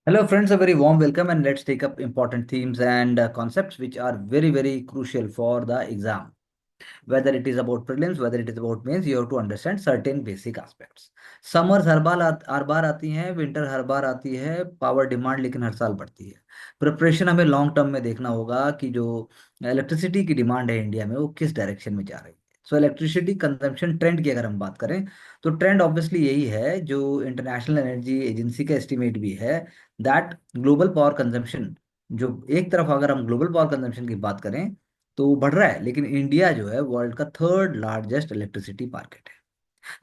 Hello, friends. A very warm welcome, and let's take up important themes and concepts which are very, very crucial for the exam. Whether it is about prelims, whether it is about mains, you have to understand certain basic aspects. Summers हर बार आती हैं, winter हर बार आती है, power demand लेकिन हर साल बढ़ती है। Preparation हमें long term में देखना होगा कि जो इलेक्ट्रिसिटी की डिमांड है इंडिया में वो किस डायरेक्शन में जा रही है। सो इलेक्ट्रिसिटी कंजम्पशन ट्रेंड की अगर हम बात करें तो ट्रेंड ऑब्वियसली यही है जो इंटरनेशनल एनर्जी एजेंसी का एस्टिमेट भी है, दैट ग्लोबल पावर कंजम्पशन, जो एक तरफ अगर हम ग्लोबल पावर कंजम्पशन की बात करें तो वो बढ़ रहा है, लेकिन इंडिया जो है वर्ल्ड का थर्ड लार्जेस्ट इलेक्ट्रिसिटी मार्केट है,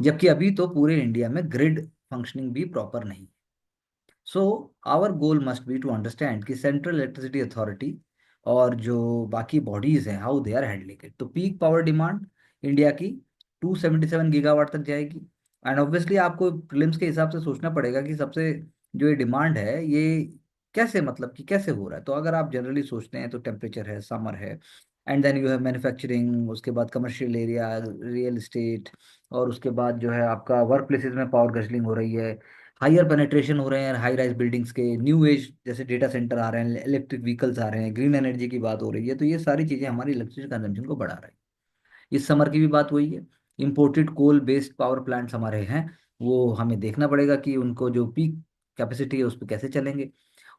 जबकि अभी तो पूरे इंडिया में ग्रिड फंक्शनिंग भी प्रॉपर नहीं। So our goal must be to understand कि सेंट्रल इलेक्ट्रिसिटी अथॉरिटी और जो बाकी बॉडीज हैं how they are handling it. तो पीक पावर डिमांड इंडिया की 277 गीगावाट तक जाएगी। एंड ऑब्वियसली आपको प्रीलिम्स के हिसाब से सोचना पड़ेगा कि सबसे जो ये डिमांड है ये कैसे, मतलब कि कैसे हो रहा है। तो अगर आप जनरली सोचते हैं तो टेम्परेचर है, समर है, and then you have manufacturing, उसके बाद कमर्शियल एरिया, रियल इस्टेट, और उसके बाद जो है आपका वर्क प्लेसेस में पावर गजलिंग हो रही है, हायर पेनेट्रेशन हो रहे हैं हाई राइज बिल्डिंग्स के, न्यू एज जैसे डेटा सेंटर आ रहे हैं, इलेक्ट्रिक व्हीकल्स आ रहे हैं, ग्रीन एनर्जी की बात हो रही है। तो ये सारी चीज़ें हमारी इलेक्ट्रिसिटी कंजम्पशन को बढ़ा रही है। इस समर की भी बात वही है। Imported coal based power plants हमारे हैं, वो हमें देखना पड़ेगा कि उनको जो पीक कैपेसिटी है उस पर कैसे चलेंगे।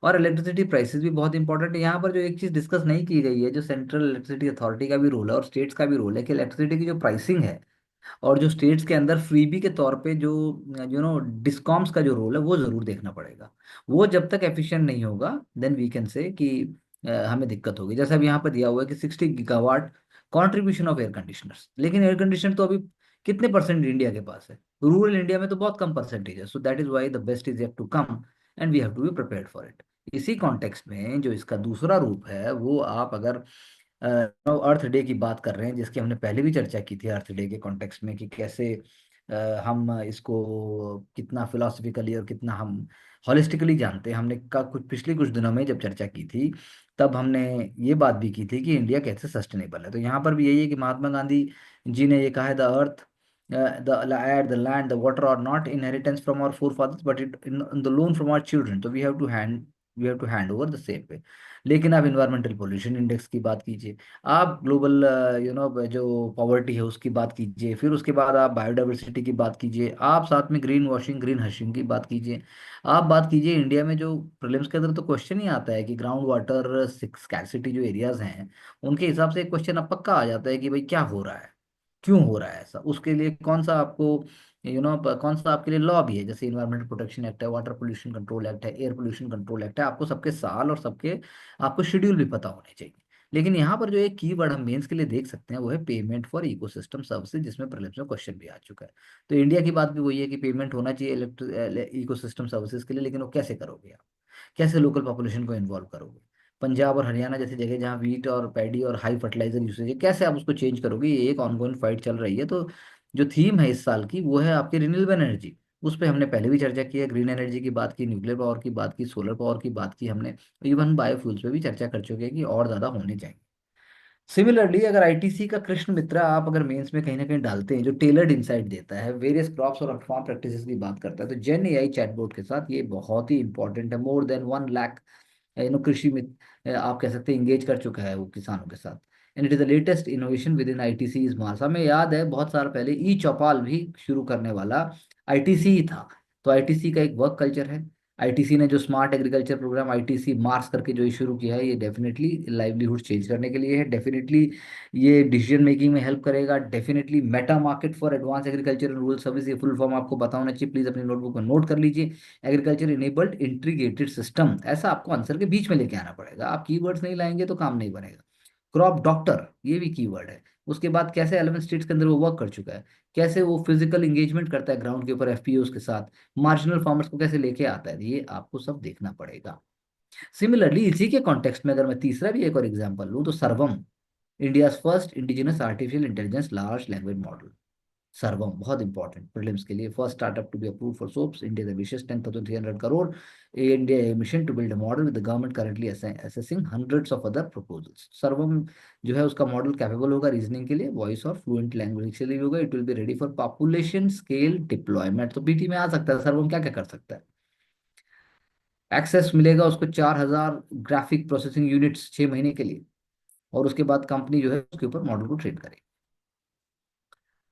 और इलेक्ट्रिसिटी प्राइसेस भी बहुत इंपॉर्टेंट है। यहाँ पर जो एक चीज़ डिस्कस नहीं की गई है, जो सेंट्रल इलेक्ट्रिसिटी अथॉरिटी का भी रोल है और स्टेट्स का भी रोल है, कि इलेक्ट्रिसिटी की जो प्राइसिंग है और जो स्टेट्स के अंदर फ्रीबी के तौर पे जो डिस्कॉम्स का जो रोल है वो जरूर देखना पड़ेगा। वो जब तक एफिशिएंट नहीं होगा देन वी कैन से कि हमें दिक्कत होगी। जैसे अब यहाँ पर दिया हुआ है कि 60 gigawatt contribution of air conditioners, लेकिन एयर कंडीशनर तो अभी कितने परसेंट इंडिया के पास है? रूरल इंडिया में तो बहुत कम परसेंटेज है। So that is why the best is yet to come and we have to be prepared for it. इसी कॉन्टेक्स्ट में जो इसका दूसरा रूप है वो आप अगर अर्थ डे की बात कर रहे हैं, जिसकी हमने पहले भी चर्चा की थी अर्थ डे के कॉन्टेक्स्ट में, कि कैसे हम इसको कितना फिलोसफिकली और कितना हम हॉलिस्टिकली जानते हैं। हमने का कुछ पिछले कुछ दिनों में जब चर्चा की थी तब हमने ये बात भी की थी कि इंडिया कैसे सस्टेनेबल है। तो यहाँ पर भी यही है कि महात्मा गांधी जी ने ये कहा है, the earth, the air, the land, the water are not inheritance from our forefathers but it in the loan from our children. तो we have to hand over the same pay. लेकिन आप environmental pollution index की बात कीजिए, आप global जो poverty है उसकी बात कीजिए, फिर उसके बाद आप बायोडाइवर्सिटी की बात कीजिए, आप साथ में ग्रीन वॉशिंग, ग्रीन हशिंग की बात कीजिए। आप बात कीजिए इंडिया में जो प्रीलिम्स के अंदर तो क्वेश्चन ही आता है कि ग्राउंड वाटर स्कैरसिटी जो एरियाज हैं उनके हिसाब से एक क्वेश्चन अब पक्का आ जाता है कि भाई क्या हो रहा है, क्यों हो रहा है ऐसा, उसके लिए कौन सा आपको कौन सा आपके लिए लॉ भी है। जैसे इन्वायरमेंटल प्रोटेक्शन एक्ट है, वाटर पोल्यूशन कंट्रोल एक्ट है, एयर पोल्यूशन कंट्रोल एक्ट है, आपको सबके साल और सबके आपको शेड्यूल भी पता होने चाहिए। लेकिन यहाँ पर जो एक कीवर्ड हम मेंस के लिए देख सकते हैं वो है पेमेंट फॉर इकोसिस्टम सर्विसेज, जिसमें प्रीलिम्स में क्वेश्चन भी आ चुका है। तो इंडिया की बात भी वही है कि पेमेंट होना चाहिए इलेक्ट्रिक इकोसिस्टम सर्विसेज के लिए, लेकिन वो कैसे करोगे आप, कैसे लोकल पॉपुलेशन को इन्वॉल्व करोगे? पंजाब और हरियाणा जैसी जगह जहाँ वीट और पैडी और हाई फर्टिलाइजर यूसेज है, कैसे आप उसको चेंज करोगे? ये एक ऑनगोइंग फाइट चल रही है। तो जो थीम है इस साल की वो है आपकी रिन्यूएबल एनर्जी। उस पर हमने पहले भी चर्चा की है, ग्रीन एनर्जी की बात की, न्यूक्लियर पावर की बात की, सोलर पावर की बात की हमने, इवन बायोफ्यूल्स पे भी चर्चा कर चुके हैं कि और ज़्यादा होने चाहिए। सिमिलरली अगर आईटीसी का कृष्ण मित्रा आप अगर मेंस में कहीं ना कहीं डालते हैं, जो टेलर्ड इंसाइट देता है, वेरियस क्रॉप्स और फार्म प्रैक्टिसेस की बात करता है, तो जेन एआई चैटबॉट के साथ ये बहुत ही इंपॉर्टेंट है। मोर देन 1 लाख कृषि में आप कह सकते हैं इंगेज कर चुका है वो किसानों के साथ। And it is the latest innovation with in ITC is mass. हमें याद है बहुत साल पहले ई चौपाल भी शुरू करने वाला आईटीसी ही था। तो आईटीसी का एक वर्क कल्चर है। आईटीसी ने जो smart agriculture program ITC MAARS करके जो ये शुरू किया है, ये डेफिनेटली लाइवलीहुड चेंज करने के लिए है। डेफिनेटली ये डिसीजन मेकिंग में हेल्प करेगा। Definitely Meta market for advance agriculture and rural service, ये फुल फॉर्म आपको पता होना चाहिए, प्लीज अपनी नोटबुक में नोट कर लीजिए। एग्रीकल्चर इनेबल्ड इंटीग्रेटेड सिस्टम, ऐसा आपको आंसर के बीच में लेके आना पड़ेगा। आप कीवर्ड्स नहीं लाएंगे तो काम नहीं बनेगा। क्रॉप डॉक्टर ये भी कीवर्ड है। उसके बाद कैसे 11 स्टेट्स के अंदर वो वर्क कर चुका है, कैसे वो फिजिकल एंगेजमेंट करता है ग्राउंड के ऊपर एफपीओस के साथ, मार्जिनल फार्मर्स को कैसे लेके आता है, ये आपको सब देखना पड़ेगा। सिमिलरली इसी के कॉन्टेक्स्ट में अगर मैं तीसरा भी एक और एग्जांपल लूं तो Sarvam, India first indigenous artificial intelligence large language model. Sarvam बहुत इंपॉर्टेंट प्रीलिम्स के लिए, first startup to be approve for sops, India विशेष 10,300 crore, India mission to build a model with the government currently assessing hundreds of other proposals. Sarvam जो है उसका model capable होगा reasoning के लिए, वॉइस और फ्लुएंट लैंग्वेज के लिए भी होगा। It will be ready for population scale deployment. तो पीटी में आ सकता है सर्वम क्या क्या कर सकता है। एक्सेस मिलेगा उसको 4,000 ग्राफिक प्रोसेसिंग यूनिट्स 6 महीने के लिए, और उसके बाद कंपनी जो है उसके ऊपर मॉडल को ट्रेन करेगी।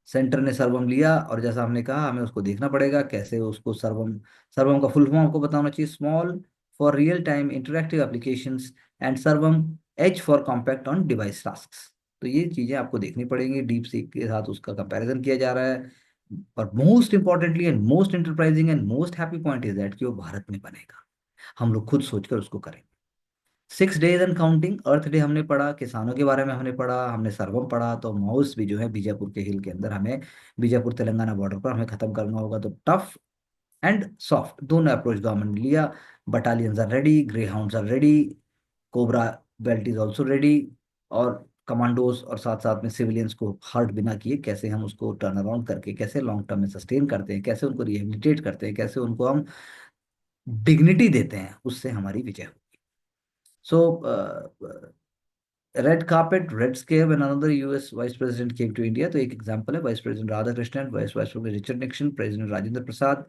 सेंटर ने सर्वम लिया, और जैसा हमने कहा हमें उसको देखना पड़ेगा कैसे उसको सर्वम, सर्वम का फुल फॉर्म आपको बताना चाहिए, small for real time interactive applications, and Sarvam edge for compact on device tasks. तो ये चीजें आपको देखनी पड़ेंगी, डीप सीक के साथ उसका कंपैरिजन किया जा रहा है। और most importantly and most enterprising and most happy point is that कि वो भारत में बनेगा, हम लोग खुद सोचकर उसको करेंगे। 6 days and counting, earth day हमने पढ़ा, किसानों के बारे में हमने पढ़ा, हमने सर्वम पढ़ा, तो माउस भी जो है बीजापुर के हिल के अंदर हमें, बीजापुर तेलंगाना बॉर्डर पर हमें खत्म करना होगा। तो टफ एंड सॉफ्ट दोनों अप्रोच गवर्नमेंट ने लिया। Battalions are ready, greyhounds are ready, cobra belt is also ready, और कमांडोज और साथ साथ में सिविलियंस को हर्ट बिना किए कैसे हम उसको टर्न अराउंड करके कैसे लॉन्ग टर्म में सस्टेन करते हैं, कैसे उनको रिहेबिलिटेट करते हैं, कैसे उनको हम डिग्निटी देते हैं, उससे हमारी विजय होगी। So red carpet, red square when another US vice president came to India, तो एक एग्जांपल है vice president Radhakrishnan, vice vice president Richard Nixon, president Rajendra Prasad,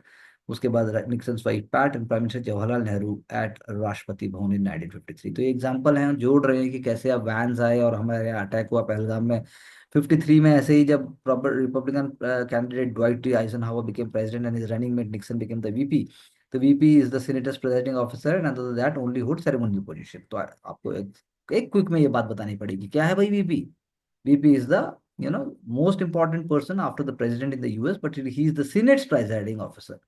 उसके बाद Nixon wife Pat and prime minister Jawaharlal Nehru at Rashtrapati Bhavan इन 1953। तो ये एग्जांपल हैं, जोड़ रहे हैं कि कैसे अब वैन्स आए और हमारे यहाँ अटैक हुआ पहलगाम में। 53 में ऐसे ही जब proper Republican candidate Dwight T Eisenhower became president and his running mate Nixon became the VP. तो VP is the senators presiding officer and under that only हुड सेरेमोनियल पोजीशन। तो आपको एक क्विक में ये बात बतानी पड़ेगी, क्या है भाई VP? VP is the most important person after the president in the US, but he is the Senate's presiding officer.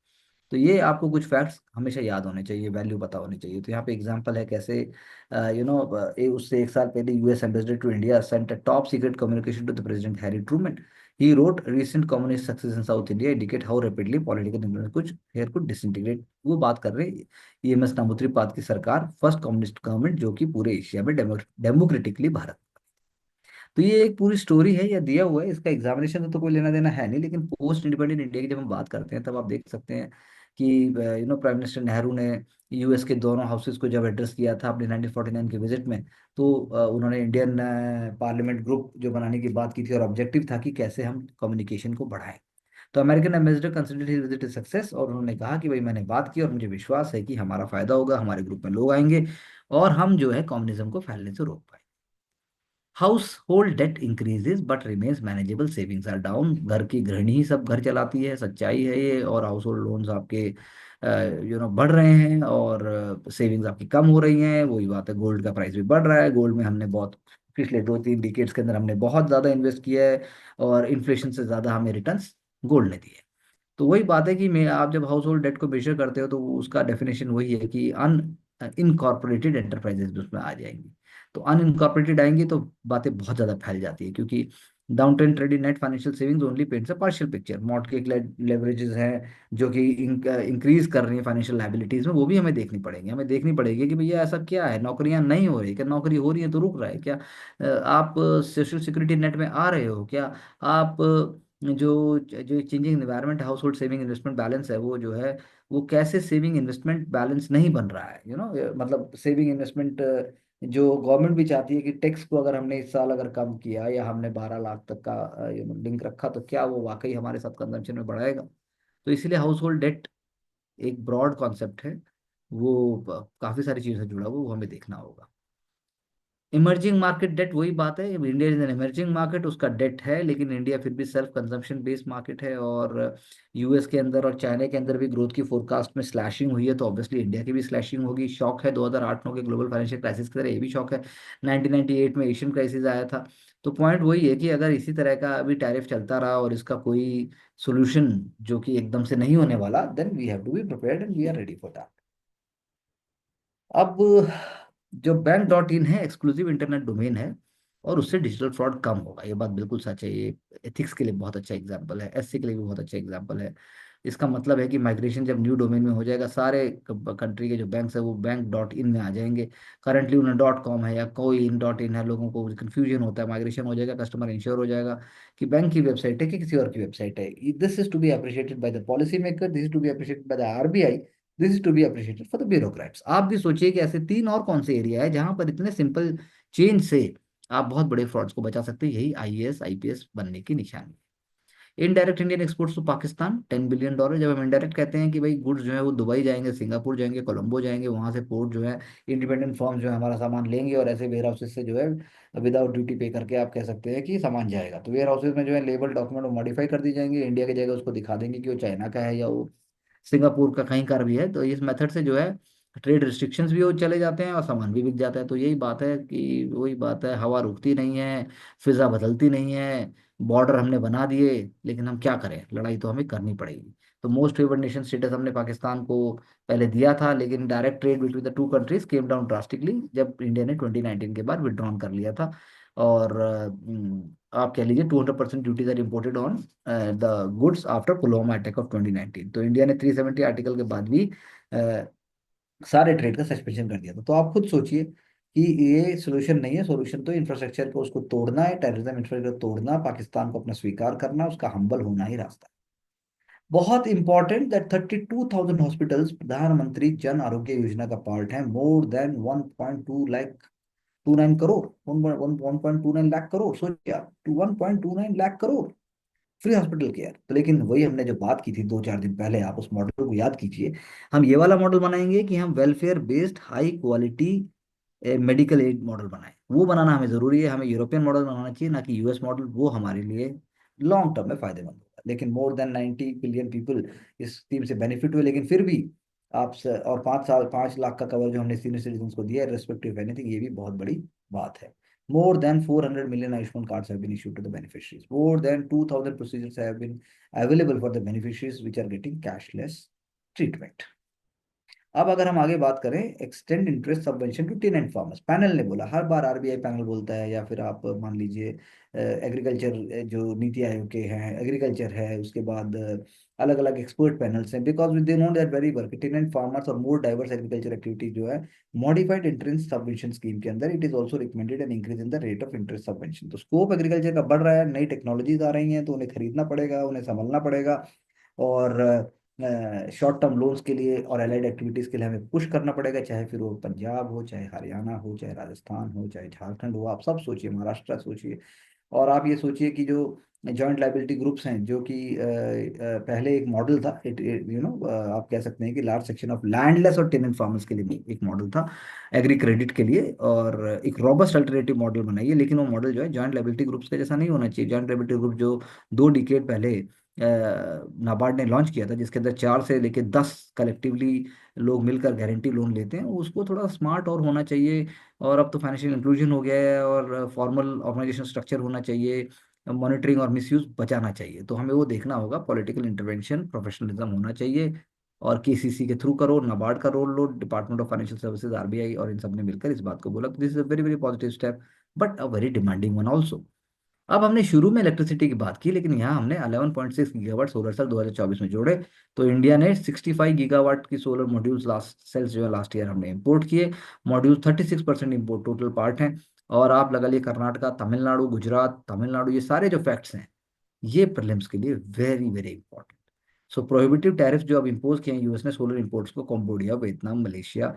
तो ये आपको कुछ फैक्ट्स हमेशा याद होने चाहिए, वैल्यू पता होनी चाहिए। तो यहाँ पे एग्जांपल है कैसे उससे एक साल पहले US ambassador to India sent a top secret communication to the president Harry Truman. He wrote recent communist success in South India indicate how rapidly political influence कुछ हेयर कुड डिसइंटीग्रेट। वो बात कर रहे हैं ईएमएस नामुत्रीपाद की सरकार, first communist government जो कि पूरे एशिया में डेमोक्रेटिकली भारत। तो ये एक पूरी स्टोरी है, ये दिया हुआ है, इसका एग्जामिनेशन तो कोई लेना देना है नहीं, लेकिन पोस्ट इंडिपेंडेंट इंडिया की जब हम बात करते हैं तब आप देख सकते हैं कि प्राइम मिनिस्टर नेहरू ने यूएस के दोनों हाउसेस को जब एड्रेस किया था अपने 1949 के विजिट में, तो उन्होंने इंडियन पार्लियामेंट ग्रुप जो बनाने की बात की थी, और ऑब्जेक्टिव था कि कैसे हम कम्युनिकेशन को बढ़ाएं। तो American ambassador considered his visit success, और उन्होंने कहा कि भाई मैंने बात की और मुझे विश्वास है कि हमारा फायदा होगा, हमारे ग्रुप में लोग आएंगे और हम जो है कम्युनिज्म को फैलने से रोक पाएंगे। Household debt increases but remains manageable, savings are down. घर की गृहिणी ही सब घर चलाती है, सच्चाई है ये, और हाउस होल्ड लोन्स आपके बढ़ रहे हैं, और सेविंग्स आपकी कम हो रही हैं। वही बात है, गोल्ड का प्राइस भी बढ़ रहा है, गोल्ड में हमने बहुत पिछले 2-3 डिकेट्स के अंदर हमने बहुत ज़्यादा इन्वेस्ट किया है, और इन्फ्लेशन से ज़्यादा हमें रिटर्न्स गोल्ड ने दिए। तो वही बात है कि मैं, आप जब हाउस होल्ड डेट को मेजर करते हो तो उसका डेफिनेशन वही है कि अन इनकॉर्पोरेटेड एंटरप्राइजेज भी उसमें आ जाएंगी। तो अनइनकॉर्पोरेटेड आएंगी तो बातें बहुत ज़्यादा फैल जाती है, क्योंकि down trend trading net financial savings only paints a partial picture. Mortgage leverages हैं जो कि इंक्रीज कर रही हैं फाइनेंशियल लाइबिलिटीज में, वो भी हमें देखनी पड़ेंगी। हमें देखनी पड़ेगी कि भैया ऐसा क्या है, नौकरियां नहीं हो रही क्या, नौकरी हो रही है तो रुक रहा है क्या, आप सोशल सिक्योरिटी नेट में आ रहे हो क्या, आप जो जो changing environment house hold saving investment balance है वो जो है वो कैसे सेविंग इन्वेस्टमेंट बैलेंस नहीं बन रहा है, मतलब सेविंग इन्वेस्टमेंट जो गवर्नमेंट भी चाहती है कि टैक्स को अगर हमने इस साल अगर कम किया या हमने 12 लाख तक का लिंक रखा, तो क्या वो वाकई हमारे साथ कंजम्पशन में बढ़ाएगा। तो इसीलिए हाउस होल्ड डेट एक ब्रॉड कॉन्सेप्ट है, वो काफी सारी चीजों से जुड़ा हुआ, वो हमें देखना होगा। इमर्जिंग मार्केट डेट, वही बात है, India is an emerging market, उसका डेट है, लेकिन इंडिया फिर भी सेल्फ कंजम्पशन बेस्ड मार्केट है, और यूएस के अंदर और चाइना के अंदर भी ग्रोथ की फोरकास्ट में स्लैशिंग हुई है, तो ऑब्वियसली इंडिया की भी स्लैशिंग होगी। शॉक है 2008-9 के ग्लोबल फाइनेंशियल क्राइसिस की तरह, ये भी शॉक है। 1998 में एशियन क्राइसिस आया था। तो पॉइंट वही है कि अगर इसी तरह का अभी टैरिफ चलता रहा और इसका कोई सोल्यूशन जो कि एकदम से नहीं होने वाला, then we have to be prepared and we are ready for that. अब जो बैंक.इन है एक्सक्लूसिव इंटरनेट डोमेन है, और उससे डिजिटल फ्रॉड कम होगा, ये बात बिल्कुल सच है। ये एथिक्स के लिए बहुत अच्छा एग्जाम्पल है, एससी के लिए भी बहुत अच्छा एग्जाम्पल है। इसका मतलब है कि माइग्रेशन जब न्यू डोमेन में हो जाएगा, सारे कंट्री के जो बैंक्स है वो बैंक.इन में आ जाएंगे। करंटली उन्हें .com है या कोई इन है, लोगों को कंफ्यूजन होता है, माइग्रेशन हो जाएगा, कस्टमर इंश्योर हो जाएगा कि बैंक की वेबसाइट है कि किसी और की वेबसाइट है। This is to be appreciated by the policy maker, this is to be appreciated by the RBI, this is to be appreciated for the bureaucrats. आप भी सोचिए कि ऐसे तीन और कौन से एरिया है जहां पर इतने सिंपल चेंज से आप बहुत बड़े फ्रॉड्स को बचा सकते हैं। यही आईएएस आईपीएस बनने की निशानी है। Indirect Indian exports to Pakistan $10 billion. जब हम इनडायरेक्ट कहते हैं कि भाई गुड्स जो है वो दुबई जाएंगे, सिंगापुर जाएंगे, कोलंबो जाएंगे, वहां से पोर्ट जो है इंडिपेंडेंट फर्म जो है हमारा सामान लेंगे और ऐसे वेयर हाउसेज से जो है विदाउट ड्यूटी पे करके आप कह सकते हैं कि सामान जाएगा। तो वेयर हाउसेज में जो है लेबल डॉक्यूमेंट वो मॉडिफाई कर दी जाएंगे, इंडिया की जगह उसको दिखा देंगे कि वो चाइना का है या वो सिंगापुर का कहीं का भी है। तो इस मेथड से जो है ट्रेड रिस्ट्रिक्शंस भी वो चले जाते हैं और सामान भी बिक जाता है। तो यही बात है कि वही बात है, हवा रुकती नहीं है, फिजा बदलती नहीं है, बॉर्डर हमने बना दिए, लेकिन हम क्या करें, लड़ाई तो हमें करनी पड़ेगी। तो मोस्ट फेवर्ड नेशन स्टेटस हमने पाकिस्तान को पहले दिया था, लेकिन direct trade between the two countries came down drastically जब इंडिया ने 2019 के बाद विड्रॉन कर लिया था। और आप कह लीजिए 200% duties are imported on the goods after Pulwama attack of 2019। तो इंडिया ने 370 आर्टिकल के बाद भी सारे ट्रेड का सस्पेंशन कर दिया था। तो आप खुद सोचिए कि ये सोल्यूशन नहीं है, सोल्यूशन तो इंफ्रास्ट्रक्चर को उसको तोड़ना है, टेररिज्म इंफ्रास्ट्रक्चर तोड़ना, पाकिस्तान को अपना स्वीकार करना, उसका हम्बल होना ही रास्ता है। बहुत इंपॉर्टेंट दैट 32,000 हॉस्पिटल्स प्रधानमंत्री जन आरोग्य योजना का पार्ट है। मोर देन 1.29 करोड़, 1.29 लाख करोड़, सोचिए आप, 1.29 lakh crore free hospital care. तो लेकिन वही हमने जो बात की थी 2-4 दिन पहले, आप उस मॉडल को याद कीजिए। हम ये वाला मॉडल बनाएंगे कि हम welfare based high quality medical aid model बनाएं। वो बनाना हमें जरूरी है, हमें यूरोपियन मॉडल बनाना चाहिए, ना कि यूएस मॉडल। वो हमारे लिए लॉन्ग टर्म में फायदेमंद होगा। लेकिन मोर देन 90 बिलियन पीपल इस स्कीम से बेनिफिट हुए, लेकिन फिर भी और 5 साल 5 लाख का कवर जो हमने सीनियर सिटीजन को दिया है रिस्पेक्टिव एनीथिंग, ये भी बहुत बड़ी बात है। More than 400 million Ayushman cards have been issued to the beneficiaries. More than 2,000 procedures have been available for the beneficiaries which are getting cashless treatment. अब अगर हम आगे बात करें, extend interest subvention to tenant farmers, panel ने बोला, हर बार RBI panel बोलता है, या फिर आप मान लीजिए एग्रीकल्चर जो नीति आयोग के हैं, एग्रीकल्चर है, उसके बाद अलग अलग एक्सपर्ट पैनल्स हैं, because they know that very work tenant farmers और मोर डाइवर्स एग्रीकल्चर एक्टिविटी जो है मॉडिफाइड इंटरेस्ट सबवेंशन स्कीम के अंदर, it is also recommended an increase in the rate of interest subvention. तो स्कोप एग्रीकल्चर का बढ़ रहा है, नई टेक्नोलॉजीज आ रही हैं, तो उन्हें खरीदना पड़ेगा, उन्हें संभलना पड़ेगा, और शॉर्ट टर्म लोन्स के लिए और एलाइड एक्टिविटीज़ के लिए हमें पुश करना पड़ेगा, चाहे फिर वो पंजाब हो, चाहे हरियाणा हो, चाहे राजस्थान हो, चाहे झारखंड हो, आप सब सोचिए, महाराष्ट्र सोचिए। और आप ये सोचिए कि जो जॉइंट लाइबिलिटी ग्रुप्स हैं, जो कि पहले एक मॉडल था, आप कह सकते हैं कि लार्ज सेक्शन ऑफ लैंडलेस और टेनेंट फार्मर्स के लिए भी एक मॉडल था एग्री क्रेडिट के लिए, और एक रॉबस्ट अल्टरनेटिव मॉडल बनाइए। लेकिन वो मॉडल जो है जॉइंट लाइबिलिटी ग्रुप्स का जैसा नहीं होना चाहिए। जॉइंट लाइबिलिटी ग्रुप जो 2 डिकेड पहले नाबार्ड ने लॉन्च किया था, जिसके अंदर 4 से लेकर 10 कलेक्टिवली लोग मिलकर गारंटी लोन लेते हैं, उसको थोड़ा स्मार्ट और होना चाहिए। और अब तो फाइनेंशियल इंक्लूजन हो गया है, और फॉर्मल ऑर्गेनाइजेशन स्ट्रक्चर होना चाहिए, मॉनिटरिंग और मिसयूज बचाना चाहिए। तो हमें वो देखना होगा, पॉलिटिकल इंटरवेंशन, प्रोफेशनलिज्म होना चाहिए, और केसीसी के थ्रू करो, नाबार्ड का रोल लो, department of financial services, RBI और इन सब ने मिलकर इस बात को बोला। This is a very very positive step, but a very demanding one also. अब हमने शुरू में इलेक्ट्रिसिटी की बात की, लेकिन यहाँ हमने 11.6 गीगावाट सोलर सेल 2024 में जोड़े। तो इंडिया ने 65 गीगावाट की सोलर मॉड्यूल्स लास्ट सेल्स जो है लास्ट ईयर हमने इंपोर्ट किए। मॉड्यूल 36% इम्पोर्ट टोटल पार्ट हैं। और आप लगा लिए कर्नाटका, तमिलनाडु, गुजरात, तमिलनाडु, ये सारे जो फैक्ट्स हैं, ये प्रीलिम्स के लिए वेरी वेरी इंपॉर्टेंट। सो प्रोहिबिटिव टैरिफ जो अब इम्पोज किए हैं यूएस ने सोलर इंपोर्ट्स को, कंबोडिया, वियतनाम, मलेशिया,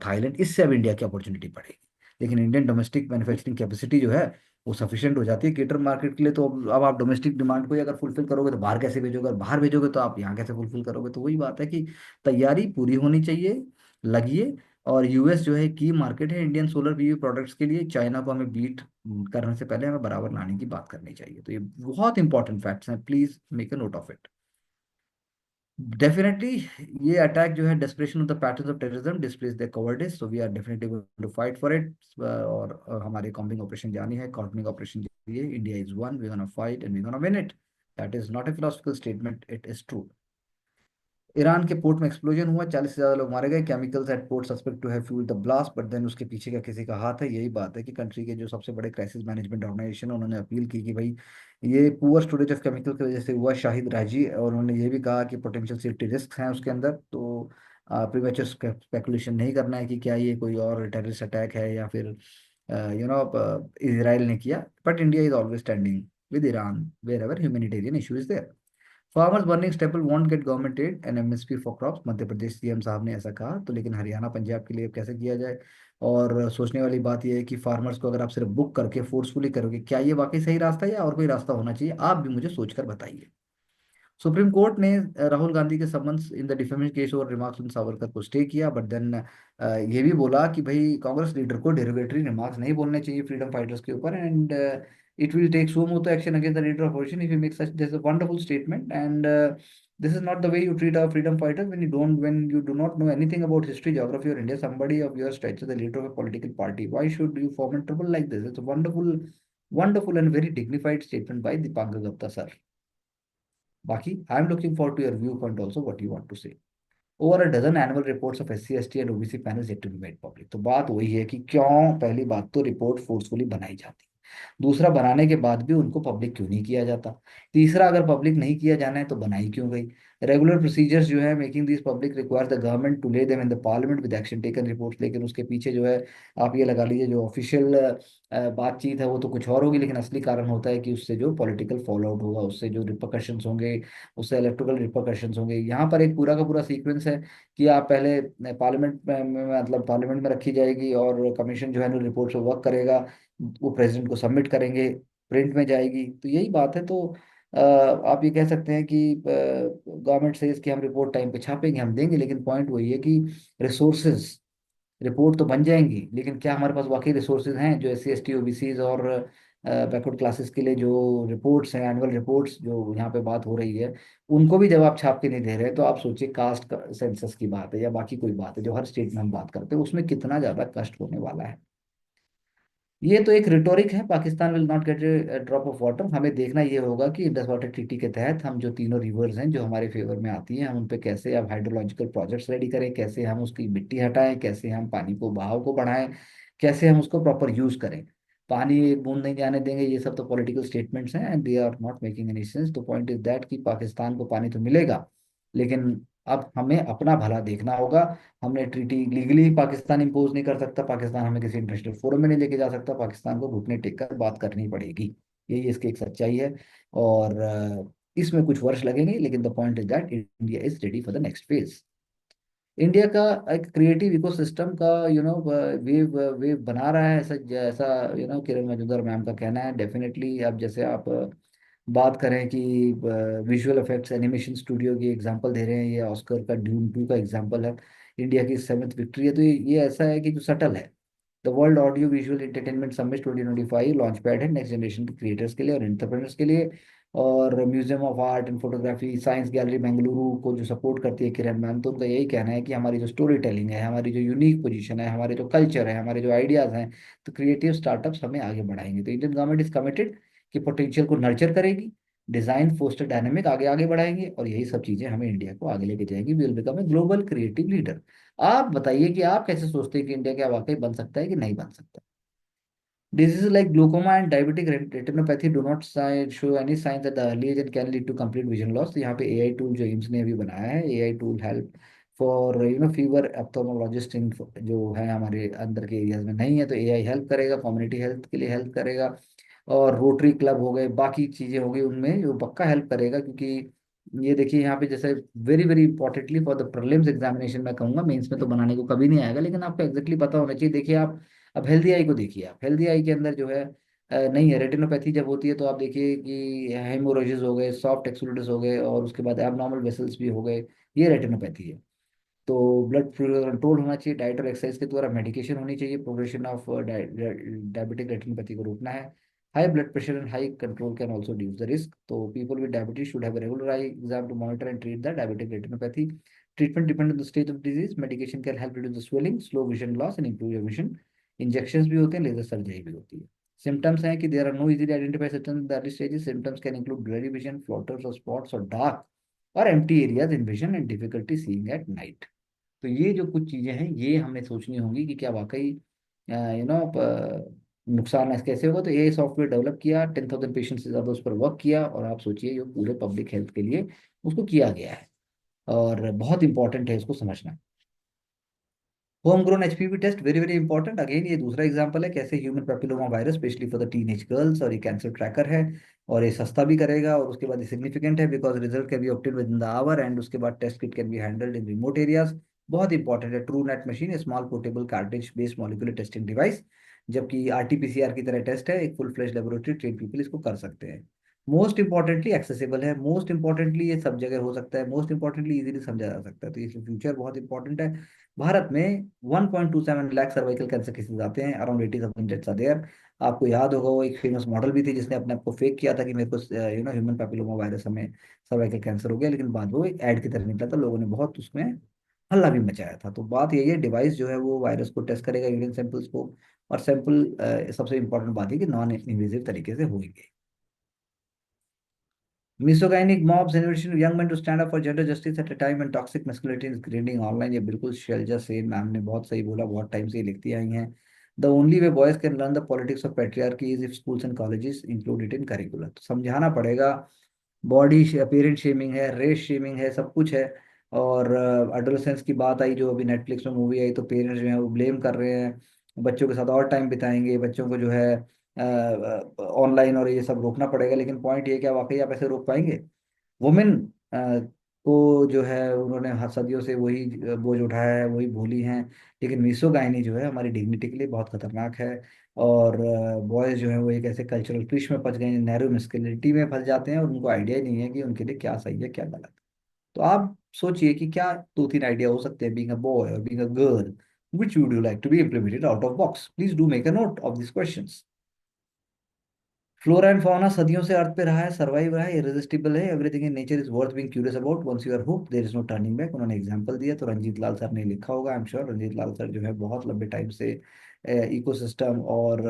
थाईलैंड, इससे अब इंडिया की अपॉर्चुनिटी बढ़ेगी। लेकिन इंडियन डोमेस्टिक मैन्युफैक्चरिंग कैपेसिटी जो है वो सफिशिएंट हो जाती है केटर मार्केट के लिए। तो अब आप डोमेस्टिक डिमांड को ही अगर फुलफिल करोगे तो बाहर कैसे भेजोगे, और बाहर भेजोगे तो आप यहाँ कैसे फुलफिल करोगे। तो वही बात है कि तैयारी पूरी होनी चाहिए, लगिए। और यूएस जो है की मार्केट है इंडियन सोलर पीवी प्रोडक्ट्स के लिए। चाइना को हमें बीट करने से पहले हमें बराबर लाने की बात करनी चाहिए। तो ये बहुत इंपॉर्टेंट फैक्ट्स हैं, please make a note of it. Definitely ये अटैक जो है desperation of the patterns of terrorism displace the cowardice, so we are definitely going to fight for it. और हमारे कॉम्बिंग ऑपरेशन जारी है, कॉर्डनिंग ऑपरेशन जारी है। India is one, we gonna fight and we gonna win it. That is not a philosophical statement, it is true. Iran के port में explosion हुआ, 40 से ज्यादा लोग मारे गए। Chemicals at port suspect to have fuelled the blast, but then उसके पीछे का किसी का हाथ है। यही बात है कि कंट्री के जो सबसे बड़े क्राइसिस मैनेजमेंट ऑर्गेनाइजेशन है, उन्होंने अपील की कि भाई ये पुअर स्टोरेज ऑफ केमिकल की वजह से हुआ। शाहिद राजी, और उन्होंने ये भी कहा कि पोटेंशियल सेफ्टी रिस्क हैं उसके अंदर। तो प्रीमेचर स्पेकुलेशन नहीं करना है कि क्या ये कोई और टेररिस्ट अटैक है या फिर इसराइल ने किया। But India is always standing with Iran wherever humanitarian issue is there. Farmers burning stubble won't get government aid and MSP for crops, Madhya Pradesh CM साहब ने ऐसा कहा। तो लेकिन हरियाणा पंजाब के लिए अब कैसे किया जाए। और सोचने वाली बात यह है कि फार्मर्स को अगर आप सिर्फ बुक करके फोर्सफुली करोगे, क्या ये वाकई सही रास्ता है या और कोई रास्ता होना चाहिए? आप भी मुझे सोचकर बताइए। सुप्रीम कोर्ट ने राहुल गांधी के summons in the defamation case और रिमार्क्स ऑन सावरकर को स्टे किया, बट देन ये भी बोला कि भाई कांग्रेस लीडर को डेरिवेटरी रिमार्क्स नहीं बोलने चाहिए फ्रीडम फाइटर्स के ऊपर, and it will take suo motu action against the leader of opposition if you make such this wonderful statement, and this is not the way you treat our freedom fighters when you do not know anything about history, geography or India. Somebody of your stature, the leader of a political party, why should you foment trouble like this? It's a wonderful and very dignified statement by Dipankar Gupta sir. Baki, I am looking forward to your viewpoint also, what you want to say. Over a dozen annual reports of SC, ST and OBC panels yet to be made public. तो बात वही है कि क्यों, पहली बात तो report forcefully बनाई जाती है, दूसरा बनाने के बाद भी उनको पब्लिक क्यों नहीं किया जाता, तीसरा अगर पब्लिक नहीं किया जाना है तो बनाई क्यों गई? रेगुलर प्रोसीजर्स जो है making this public require the government to lay them in the parliament with action taken reports, लेकिन उसके पीछे जो है आप ये लगा लीजिए जो ऑफिशियल बातचीत है वो तो कुछ और होगी, लेकिन असली कारण होता है कि उससे जो पॉलिटिकल फॉलो आउट होगा, उससे जो रिपरकशंस होंगे, उससे इलेक्ट्रिकल रिपरकशंस होंगे। यहाँ पर एक पूरा का पूरा सीक्वेंस है कि आप पहले पार्लियामेंट में मतलब पार्लियामेंट में रखी जाएगी और कमीशन जो है ना रिपोर्ट पे वर्क करेगा, वो प्रेसिडेंट को सबमिट करेंगे, प्रिंट में जाएगी। तो यही बात है। तो आप ये कह सकते हैं कि गवर्नमेंट से इसकी हम रिपोर्ट टाइम पे छापेंगे, हम देंगे, लेकिन पॉइंट वही है कि रिसोर्सेज, रिपोर्ट तो बन जाएंगी लेकिन क्या हमारे पास वाकई रिसोर्सेज हैं जो SC ST OBCs और बैकवर्ड क्लासेस के लिए जो रिपोर्ट्स हैं, एनुअल रिपोर्ट्स जो यहाँ पे बात हो रही है, उनको भी जब आप छाप के नहीं दे रहे, तो आप सोचिए कास्ट सेंसस की बात है या बाकी कोई बात है जो हर स्टेट में हम बात करते हैं, उसमें कितना ज्यादा कष्ट होने वाला है। ये तो एक रिटोरिक है, Pakistan will not gate A drop of water. हमें देखना ये होगा कि इंडस वाटर ट्रीटी के तहत हम जो तीनों रिवर्स हैं जो हमारे फेवर में आती हैं, हम उन पे कैसे अब हाइड्रोलॉजिकल प्रोजेक्ट्स रेडी करें, कैसे हम उसकी मिट्टी हटाएं, कैसे हम पानी को बहाव को बढ़ाएं, कैसे हम उसको प्रॉपर यूज करें। पानी एक बूंद नहीं जाने देंगे, ये सब तो पॉलिटिकल स्टेटमेंट्स हैं and they are not making any sense. The point is that कि पाकिस्तान को पानी तो मिलेगा, लेकिन अब हमें अपना भला देखना होगा। हमने ट्रीटी लीगली पाकिस्तान इंपोज नहीं कर सकता, पाकिस्तान हमें किसी इंटरनेशनल फोरम में नहीं लेके जा सकता, पाकिस्तान को घुटने टेक कर बात करनी पड़ेगी। यही इसकी एक सच्चाई है, और इसमें कुछ वर्ष लगेंगे, लेकिन the point is that India is ready for the next phase. India का एक क्रिएटिव इकोसिस्टम का वेव वेव बना रहा है, ऐसा जैसा किरण मजूमदार मैम का कहना है। डेफिनेटली अब जैसे आप बात करें कि विजुअल इफेक्ट्स एनिमेशन स्टूडियो की एग्जांपल दे रहे हैं, ये ऑस्कर का ड्यून 2 का एग्जांपल है, इंडिया की 7th विक्ट्री है। तो ये ऐसा है कि जो सटल है। The world audio visual entertainment summit 2025 launch pad है नेक्स्ट जनरेशन के क्रिएटर्स के लिए और एंटरप्रेन्योर्स के लिए। और museum of art and photography science gallery Bengaluru को जो सपोर्ट करती है किरण मैम, तो उनका यही कहना है कि हमारी जो स्टोरी टेलिंग है, हमारी जो यूनिक पोजीशन है, हमारे जो कल्चर है, हमारे जो आइडियाज हैं, तो क्रिएटिव स्टार्टअप्स हमें आगे बढ़ाएंगे। तो इंडियन गवर्नमेंट इज कमिटेड कि पोटेंशियल को नर्चर करेगी, डिजाइन फोस्टर डायनेमिक आगे आगे बढ़ाएंगे, और यही सब चीजें हमें इंडिया को आगे लेके जाएंगी। We will become a global creative leader. आप बताइए कि आप कैसे सोचते हैं कि इंडिया क्या वाकई बन सकता है कि नहीं बन सकता? Diseases like glaucoma and diabetic retinopathy do not show any signs at the early age and can lead to complete vision loss। तो यहाँ पे AI टूल जो एम्स ने अभी बनाया है, AI tool help for fever ophthalmologist in जो है हमारे अंदर के एरियाज में नहीं है, तो AI हेल्प करेगा, कम्युनिटी हेल्थ के लिए हेल्प करेगा। और रोटरी क्लब हो गए, बाकी चीजें हो गई, उनमें जो पक्का हेल्प करेगा। क्योंकि ये देखिए यहाँ पे जैसे very very importantly for the prelims examination मैं कहूँगा, मेंस में तो बनाने को कभी नहीं आएगा, लेकिन आपको एग्जैक्टली पता होना चाहिए। देखिए आप अब हेल्दी आई को देखिए, आप हेल्दी आई के अंदर जो है नहीं है रेटिनोपैथी जब होती है, तो आप देखिए कि हेमोरोजेस हो गए, सॉफ्ट एक्सुडेंट्स हो गए, और उसके बाद एबनॉर्मल वेसल्स भी हो गए, ये रेटिनोपैथी है। तो ब्लड कंट्रोल होना चाहिए, डाइट और एक्सरसाइज के द्वारा मेडिकेशन होनी चाहिए, प्रोग्रेशन ऑफ डायबिटिक रेटिनोपैथी को रोकना है। High blood pressure and high control can also deuce the risk. तो people with diabetes should have regular eye exam to monitor and treat the diabetic retinopathy. Treatment depend on the stage of disease, medication can help reduce the swelling, slow vision loss and improve your vision. Injections भी होते हैं, laser surgery भी होती है। Symptoms हैं कि there are no easily identify symptoms in the early stages. Symptoms can include blurry vision, floaters और spots और डार्क और empty areas in vision and difficulty seeing at night. तो ये जो कुछ चीजें हैं ये हमें सोचनी होंगी कि क्या वाकई नुकसान ऐसे कैसे होगा। तो ये सॉफ्टवेयर डेवलप किया, 10,000 पेशेंट से ज्यादा उस पर वर्क किया, और आप सोचिए ये पूरे पब्लिक हेल्थ के लिए उसको किया गया है, और बहुत इंपॉर्टेंट है इसको समझना। Home grown HPV test very very important. Again ये दूसरा एग्जांपल है कैसे human papilloma virus specially for the teenage girls, और ये कैंसर ट्रैकर है, और ये सस्ता भी करेगा, और उसके बाद ये सिग्निफिकेंट है because result can be obtain within the hour, and उसके बाद test kit can be handled in remote areas. बहुत इंपॉर्टेंट है। Truenat machine small portable cartridge based molecular testing device, जबकि आरटीपीसीआर की तरह test है, एक full fledge laboratory train people इसको कर सकते हैं। मोस्ट इंपॉर्टेंटली एक्सेसिबल है, मोस्ट इंपॉर्टेंटली ये सब जगह हो सकता है, मोस्ट इंपॉर्टेंटली इजीली समझा जा सकता है, तो इसलिए फ्यूचर बहुत इंपॉर्टेंट है। भारत में 1.27 लाख सर्वाइकल कैंसर केसेस आते हैं, अराउंड 80,000 डेथ्स आर देयर। आपको याद होगा वो एक फेमस मॉडल भी थी जिसने अपने आप को फेक किया था कि मेरे को ह्यूमन पैपिलोमा वायरस हमें सर्वाइकल कैंसर हो गया, लेकिन बाद में वो एक एड की तरह निकला था, लोगों ने बहुत उसमें हल्ला भी मचाया था। तो बात यही है, डिवाइस जो है वो वायरस को टेस्ट करेगा, यूरिन सैंपल्स को, और सैंपल सबसे इंपॉर्टेंट बात है कि नॉन इन्वेजिव तरीके से होंगे। मिसोगाइनिक mobs invitation young men to stand up for gender justice at a time when toxic masculinity is grinding online, ये बिल्कुल शैलजा सेन मैम ने बहुत सही बोला, बहुत टाइम से ये लिखती आई हैं। The only way boys can learn the politics of patriarchy is if schools and colleges include it in curricular. तो समझाना पड़ेगा, बॉडी अपीयरेंस शेमिंग है, रेस शेमिंग है, सब कुछ है। और एडोलेसेंस की बात आई जो अभी नेटफ्लिक्स में मूवी आई, तो पेरेंट्स जो है वो ब्लेम कर रहे हैं, बच्चों के साथ और टाइम बिताएंगे, बच्चों को जो है ऑनलाइन और ये सब रोकना पड़ेगा, लेकिन पॉइंट ये क्या वाकई आप ऐसे रोक पाएंगे? वुमेन को जो है उन्होंने सदियों से वही बोझ उठाया है, वही भूली हैं। लेकिन मिसोगाइनी जो है हमारी डिग्निटी के लिए बहुत खतरनाक है। और बॉयज जो है वो एक ऐसे कल्चरल क्लिश में फंस गए हैं, नैरो मस्कुलिनिटी में फंस जाते हैं, और उनको आइडिया ही नहीं है कि उनके लिए क्या सही है क्या गलत। तो आप सोचिए कि क्या दो तीन आइडिया हो सकते हैं बीइंग अ बॉय और being a girl, which would you like to be implemented out of box? Please do make a note of these questions. Flora and fauna सदियों से अर्थ पे रहा है, सर्वाइव रहा है, इरेजिस्टिबल है, everything in nature is worth being curious about, once you are hooked there is no turning back. उन्होंने example दिया, तो रंजीत लाल सर ने लिखा होगा, I am sure. Ranjit Lal sir जो है बहुत लंबे टाइम से इकोसिस्टम और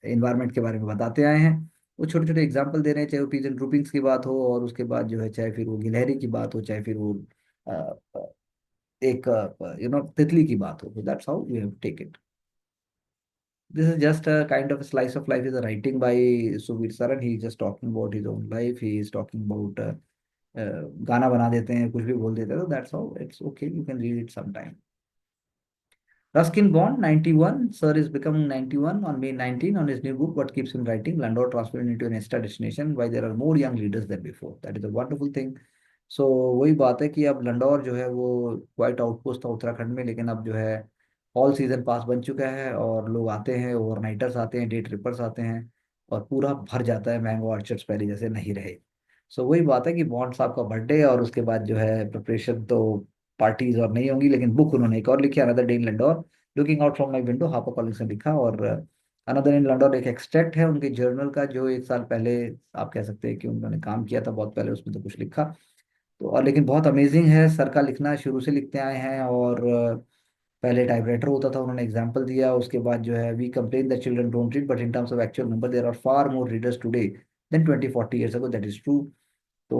इन्वायरमेंट के बारे में बताते आए हैं। वो छोटे छोटे एग्जांपल दे रहे हैं, चाहे वो पीजन ग्रुपिंग्स की बात हो, और उसके बाद जो है चाहे फिर वो गिलहरी की बात हो, चाहे फिर वो अ, अ, एक तितली की बात हो। That's how we have take it. This is just a kind of a slice of life is a writing by Suvir Saran. He is just talking about his own life. He is talking about गाना बना देते हैं, कुछ भी बोल देते हैं, तो that's how it's okay. You can read it sometime. Ruskin Bond, 91. Sir is becoming 91 on May 19 on his new book, What Keeps Him Writing, Landau transformed into an extra destination, why there are more young leaders than before. That is a wonderful thing. So वही बात है कि अब लंडौर जो है वो quite outpost था उत्तराखंड में, लेकिन अब जो है ऑल सीजन पास बन चुका है, और लोग आते हैं, ओवरनाइटर्स आते हैं, डे ट्रिपर्स आते हैं, और पूरा भर जाता है। मैंगो ऑर्चर्ड्स पहले जैसे नहीं रहे। सो वही बात है कि बॉन्ड साहब का बर्थडे, और उसके बाद जो है प्रिपरेशन, तो पार्टीज और नहीं होंगी, लेकिन बुक उन्होंने एक और लिखी, another day in Landour, looking out from my window, hopper Collins ने लिखा। और अनदर इन लंडौर एक एक्सट्रैक्ट है उनके जर्नल का, जो एक साल पहले आप कह सकते हैं कि उन्होंने काम किया था, बहुत पहले उसमें तो कुछ लिखा। तो और लेकिन बहुत अमेजिंग है, सर का लिखना शुरू से लिखते आए हैं। और पहले टाइपराइटर होता था, उन्होंने एग्जाम्पल दिया, उसके बाद जो है we complain that children don't read, but in terms of actual number there are far more readers today than 20-40 years ago, that is true. So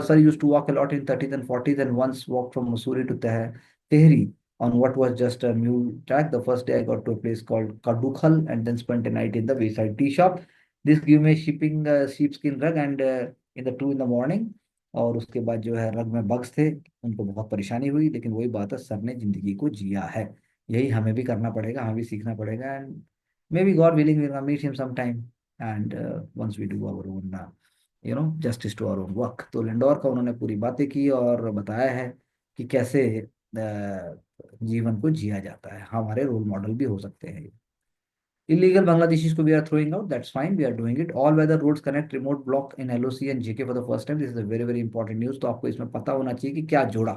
sir used to walk a lot in 30s and 40s, and once walked from Mussoorie to Tehri on what was just a mule track. The first day I got to a place called Kadukhal and then spent a night in the wayside tea shop. This gave me a shipping sheepskin rug and in the 2 in the morning. और उसके बाद जो है रग में bugs थे, उनको बहुत परेशानी हुई, लेकिन वही बात है, सर ने जिंदगी को जिया है। यही हमें भी करना पड़ेगा, हमें भी सीखना पड़ेगा। And maybe God willing we meet him some time, and once we do our own justice to our own work. तो लिंडोर का उन्होंने पूरी बातें की और बताया है कि कैसे जीवन को जिया जाता है, हमारे रोल मॉडल भी हो सकते हैं। Illegal Bangladeshis को we are throwing out. That's fine. We are doing it. All weather roads connect remote block in LOC and JK for the first time. This is a very very important news. तो आपको इसमें पता होना चाहिए कि क्या जोड़ा।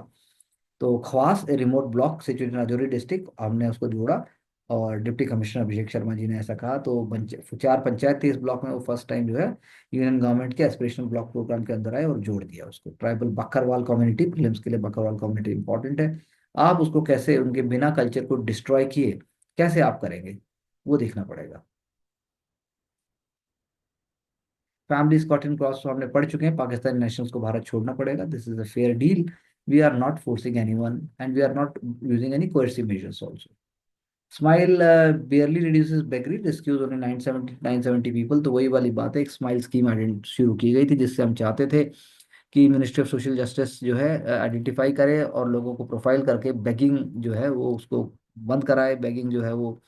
तो Khawas remote block situated in Rajouri district, हमने उसको जोड़ा। और डिप्टी कमिश्नर अभिषेक शर्मा जी ने ऐसा कहा। तो 4 पंचायत थे इस ब्लॉक में, वो फर्स्ट टाइम जो है यूनियन गवर्नमेंट के एस्पिरेशनल ब्लॉक प्रोग्राम के अंदर आए और जोड़ दिया उसको। ट्राइबल बकरवाल कम्युनिटी, प्रीलिम्स के लिए बकरवाल कम्युनिटी इंपॉर्टेंट है। आप उसको कैसे उनके बिना कल्चर को डिस्ट्रॉय किए कैसे आप करेंगे, वो देखना पड़ेगा। फैमिली स्कॉट एंड क्रॉस हमने पढ़ चुके हैं, पाकिस्तानी नेशनल्स को भारत छोड़ना पड़ेगा, this is a fair deal. We are not forcing anyone and we are not using any coercive measures also. Smile barely reduces beggary, rescues only 970 people। तो वही वाली बात है, एक स्माइल स्कीम शुरू की गई थी, जिससे हम चाहते थे कि मिनिस्ट्री ऑफ सोशल जस्टिस जो है आइडेंटिफाई करे और लोगों को प्रोफाइल करके बेगिंग जो है वो उसको बंद कराए। बेगिंग जो है वो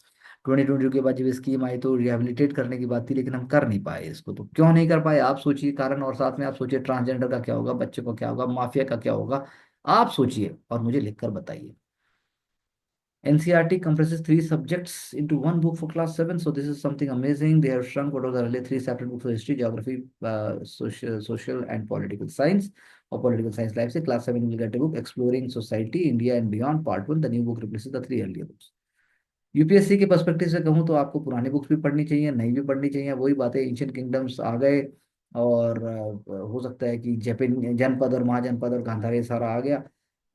2022 के बाद जब स्कीम आई तो रिहेबिलिटेट करने की बात थी, लेकिन हम कर नहीं पाए इसको। तो क्यों नहीं कर पाए आप सोचिए कारण, और साथ में आप सोचिए ट्रांसजेंडर का क्या होगा, बच्चे को क्या होगा, माफिया का क्या होगा। आप सोचिए और मुझे लिखकर बताइए। NCERT compresses three subjects into one book for class 7. So this is something amazing. They have shrunk what was earlier three separate books for history, geography, social and political science or political science life. Say class 7 will get a book exploring society, India and beyond. Part 1. The new book replaces the three earlier books. UPSC के perspective से कहूँ तो आपको पुरानी books भी पढ़नी चाहिए, नई भी पढ़नी चाहिए। वही बातें, एंशियंट किंगडम्स आ गए और हो सकता है कि जैपिन जनपद और महाजनपद और गांधार ये सारा आ गया।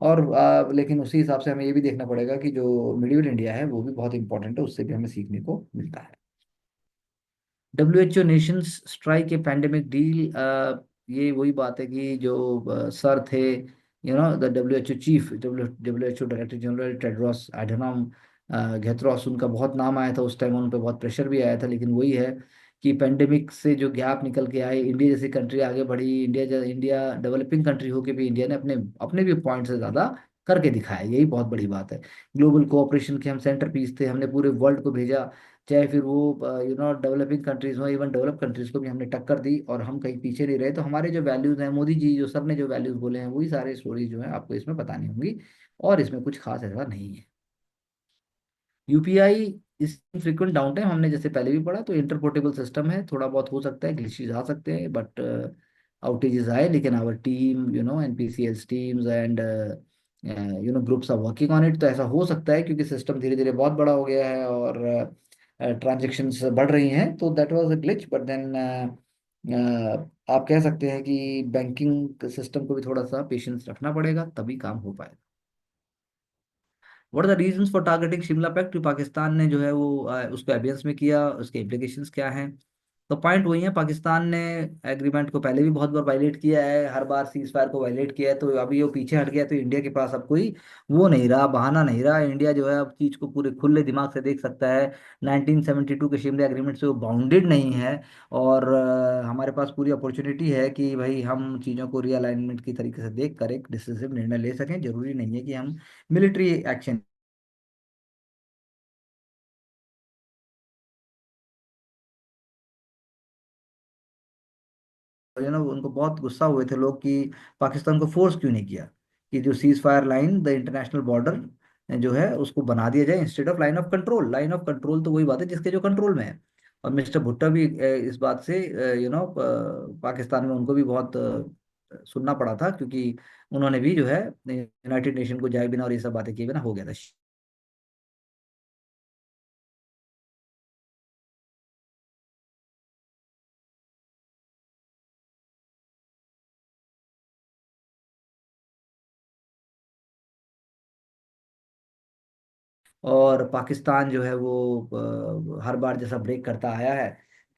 और लेकिन उसी हिसाब से हमें ये भी देखना पड़ेगा कि जो मिडिवल इंडिया है वो भी बहुत इंपॉर्टेंट है, उससे भी हमें सीखने को मिलता है। WHO Nations strike a pandemic deal. ये वही बात है कि जो सर थे, the WHO chief, WHO director general Tedros Adhanom Ghebreyesus, उनका बहुत नाम आया था उस टाइम, उन पर बहुत प्रेशर भी आया था। लेकिन वही है कि पेंडेमिक से जो गैप निकल के आए, इंडिया जैसी कंट्री आगे बढ़ी, इंडिया डेवलपिंग कंट्री होके भी इंडिया ने अपने अपने भी पॉइंट से ज़्यादा करके दिखाया, यही बहुत बड़ी बात है। ग्लोबल कोऑपरेशन के हम सेंटर पीस थे, हमने पूरे वर्ल्ड को भेजा, चाहे फिर वो डेवलपिंग कंट्रीज हो, इवन डेवलप कंट्रीज को भी हमने टक्कर दी और हम कहीं पीछे नहीं रहे। तो हमारे जो वैल्यूज हैं, मोदी जी जो सर ने जो वैल्यूज बोले हैं, वही सारे स्टोरीज जो है आपको इसमें बतानी होंगी, और इसमें कुछ खास ऐसा नहीं है। यूपीआई इस फ्रीक्वेंट डाउन टाइम, हमने जैसे पहले भी पढ़ा, तो इंटरपोर्टेबल सिस्टम है, थोड़ा बहुत हो सकता है, ग्लिचेस आ सकते हैं, बट आउटेजेस आए, लेकिन our team NPCL teams and groups are working on it. तो ऐसा हो सकता है क्योंकि सिस्टम धीरे धीरे बहुत बड़ा हो गया है और ट्रांजेक्शन्स बढ़ रही हैं, तो that was a glitch, but then आप कह सकते हैं कि बैंकिंग सिस्टम को भी थोड़ा सा पेशेंस रखना पड़ेगा, तभी काम हो पाएगा। What are the reasons for targeting Shimla pact? Pakistan ने जो है वो उसको एबियंस में किया, उसके इम्प्लीकेशंस क्या हैं? तो पॉइंट वही है, पाकिस्तान ने एग्रीमेंट को पहले भी बहुत बार वायलेट किया है, हर बार सीज फायर को वायलेट किया है, तो अभी वो पीछे हट गया, तो इंडिया के पास अब कोई वो नहीं रहा, बहाना नहीं रहा। इंडिया जो है अब चीज को पूरे खुले दिमाग से देख सकता है। 1972 के शिमला एग्रीमेंट से वो बाउंडेड नहीं है, और हमारे पास पूरी अपॉर्चुनिटी है कि भाई हम चीज़ों को रीअलाइनमेंट की तरीके से देख कर एक डिसिसिव निर्णय ले सकें। जरूरी नहीं है कि हम मिलिट्री एक्शन, उनको बहुत गुस्सा हुए थे लोग कि पाकिस्तान को फोर्स क्यों नहीं किया कि जो cease fire line, the international border जो है उसको बना दिया जाए instead of line of control. Line of control तो वही बात है जिसके जो कंट्रोल में है। और मिस्टर भुट्टो भी इस बात से पाकिस्तान में उनको भी बहुत सुनना पड़ा था, क्योंकि उन्होंने भी जो है यूनाइटेड नेशन को जाए बिना और ये सब बातें किए बिना हो गया था। और पाकिस्तान जो है वो हर बार जैसा ब्रेक करता आया है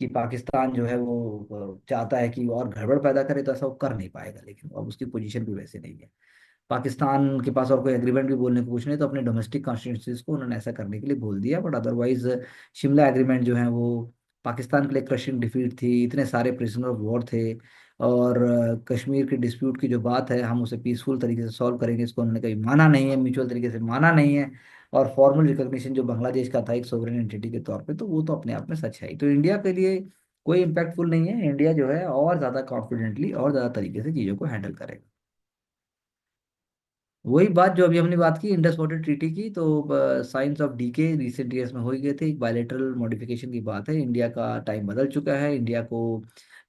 कि पाकिस्तान जो है वो चाहता है कि और गड़बड़ पैदा करे, तो ऐसा वो कर नहीं पाएगा, लेकिन अब उसकी पोजीशन भी वैसे नहीं है। पाकिस्तान के पास और कोई एग्रीमेंट भी बोलने को कुछ नहीं, तो अपने डोमेस्टिक कॉन्स्टिट्यूंसीज को उन्होंने ऐसा करने के लिए बोल दिया, बट अदरवाइज शिमला एग्रीमेंट जो है वो पाकिस्तान के लिए क्रशिंग डिफीट थी। इतने सारे प्रिजनर ऑफ वॉर थे, और कश्मीर के डिस्प्यूट की जो बात है, हम उसे पीसफुल तरीके से सॉल्व करेंगे, इसको उन्होंने कभी माना नहीं है, म्यूचुअल तरीके से माना नहीं है। और फॉर्मल रिकॉग्निशन जो बांग्लादेश का था एक सोवरेन एंटिटी के तौर पे, तो वो तो अपने आप में सच है ही। तो इंडिया के लिए कोई इम्पैक्टफुल नहीं है, इंडिया जो है और ज़्यादा कॉन्फिडेंटली और ज़्यादा तरीके से चीज़ों को हैंडल करेगा। वही बात जो अभी हमने बात की इंडस वाटर ट्रीटी की, तो science of decay recent years में हो ही गए थे, एक बायलेटरल मॉडिफिकेशन की बात है। इंडिया का टाइम बदल चुका है, इंडिया को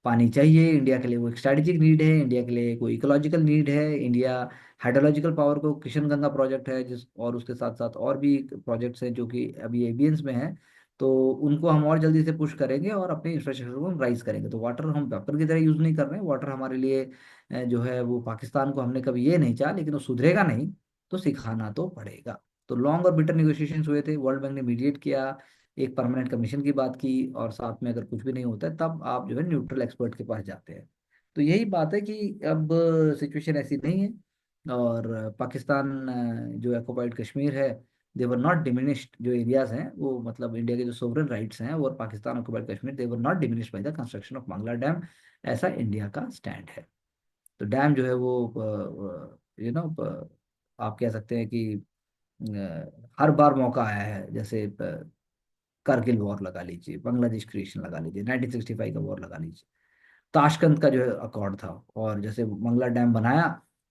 पानी चाहिए, इंडिया के लिए वो एक स्ट्रैटेजिक नीड है, इंडिया के लिए कोई इकोलॉजिकल नीड है। इंडिया हाइड्रोलॉजिकल पावर को, किशन गंगा प्रोजेक्ट है जिस, और उसके साथ साथ और भी प्रोजेक्ट्स हैं जो कि अभी एबियंस में हैं, तो उनको हम और जल्दी से पुश करेंगे और अपने इंफ्रास्ट्रक्चर को हम राइज करेंगे। तो वाटर हम वेपन की तरह यूज नहीं कर रहे हैं, वाटर हमारे लिए जो है वो, पाकिस्तान को हमने कभी ये नहीं चाहा, लेकिन वो सुधरेगा नहीं, तो सिखाना तो पड़ेगा। तो लॉन्ग और बिटर निगोशिएशंस हुए थे, वर्ल्ड बैंक ने मीडिएट किया, एक परमानेंट कमीशन की बात की, और साथ में अगर कुछ भी नहीं होता है तब आप जो है न्यूट्रल एक्सपर्ट के पास जाते हैं। तो यही बात है कि अब सिचुएशन ऐसी नहीं है, और पाकिस्तान जो ऑक्युपाइड कश्मीर है, देवर नॉट डिमिनिश्ड, जो एरियाज हैं वो, मतलब इंडिया के जो सोवरेन राइट्स हैं वो, और Pakistan occupied Kashmir, they're not diminished by the construction of Baglihar dam. ऐसा इंडिया का स्टैंड है। तो डैम जो है वो आप कह सकते हैं कि हर बार मौका आया है, जैसे कारगिल वॉर लगा लीजिए, बांग्लादेश क्रिएशन लगा लीजिए, 1965 का वॉर लगा लीजिए, ताशकंद का जो है अकॉर्ड था, और जैसे मंगला डैम बनाया,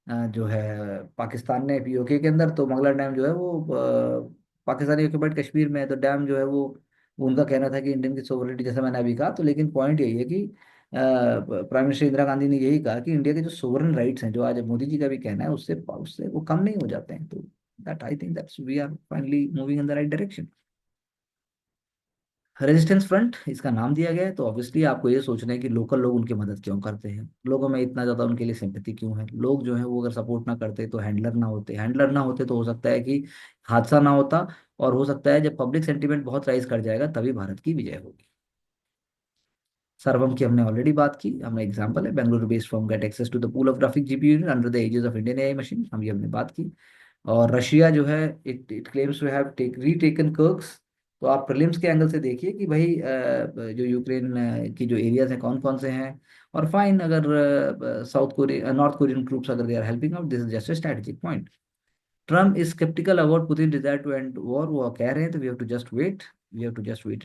जो है पाकिस्तान ने पीओके के अंदर, तो मंगला डैम जो है वो पाकिस्तानी ऑक्युपाइड कश्मीर में है, तो डैम जो है वो उनका कहना था कि इंडियन की सोवरेनिटी, जैसे मैंने अभी कहा। तो लेकिन पॉइंट यही है कि प्राइम मिनिस्टर इंदिरा गांधी ने यही कहा कि इंडिया के जो सोवरेन राइट्स हैं, जो आज मोदी जी का भी कहना है, उससे उससे वो कम नहीं हो जाते हैं। तो that I think that's we are finally moving in the right direction. Resistance front इसका नाम दिया गया है, तो ऑब्वियसली आपको ये सोचना है कि लोकल लोग उनकी मदद क्यों करते हैं, लोगों में इतना ज़्यादा उनके लिए सिंपैथी क्यों है। लोग जो है वो अगर सपोर्ट ना करते तो हैंडलर ना होते तो हो सकता है कि हादसा ना होता। और हो सकता है जब पब्लिक सेंटीमेंट बहुत राइज कर जाएगा तभी भारत की विजय होगी। सर्वम की हमने ऑलरेडी बात की, हमने एग्जांपल है Bengaluru based firm get access to the pool of graphic GPU unit under the aegis of Indian AI machine, हम ये हमने बात की। और रशिया जो है it it claims to have retaken Kursk. तो आप प्रीलिम्स के एंगल से देखिए कि भाई जो यूक्रेन की जो एरियाज हैं कौन कौन से हैं। और फाइन, अगर South Korea North Korean troops अगर they are helping out, this is just a strategic point. Trump is sceptical about Putin desire to end war, वो कह रहे हैं, तो we have to just wait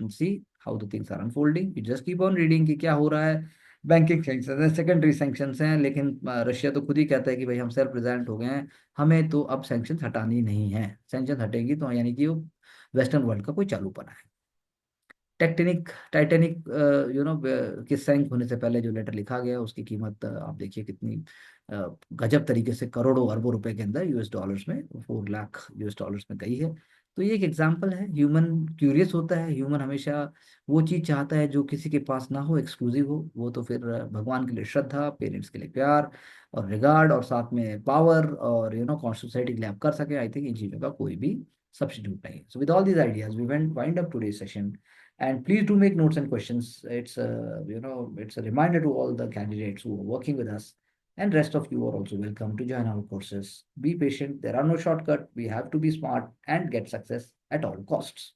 and see how the things are unfolding. You just keep on reading कि क्या हो रहा है। बैंकिंग सैंक्शन है, सेकेंडरी सैंक्शंस हैं, लेकिन रशिया तो खुद ही कहता है कि भाई हम सेल्फ रिजाइलेंट हो गए हैं, हमें तो अब सैंक्शन हटानी नहीं है। सैंक्शन हटेगी तो यानी कि वो वेस्टर्न वर्ल्ड का कोई चालूपना है। टाइटैनिक के सैंक होने से पहले जो लेटर लिखा गया उसकी कीमत आप देखिए कितनी गजब तरीके से करोड़ों अरबों रुपए के अंदर, यूएस डॉलर्स में, 4 लाख यूएस डॉलर्स में गई है। तो ये एक एग्जांपल है, ह्यूमन क्यूरियस होता है, ह्यूमन हमेशा वो चीज चाहता है जो किसी के पास ना हो, एक्सक्लूसिव हो। वो तो फिर भगवान के लिए श्रद्धा, पेरेंट्स के लिए प्यार और रिगार्ड, और साथ में पावर, और सोसाइटी के लिए आप कर सके, आई थिंक इन चीजों का कोई भी सब्स्टिट्यूट नहीं। So with all these ideas we went wind up today session. And please do make notes and questions. It's a reminder to all the candidates who are working with us, and rest of you are also welcome to join our courses. Be patient. There are no shortcut. We have to be smart and get success at all costs.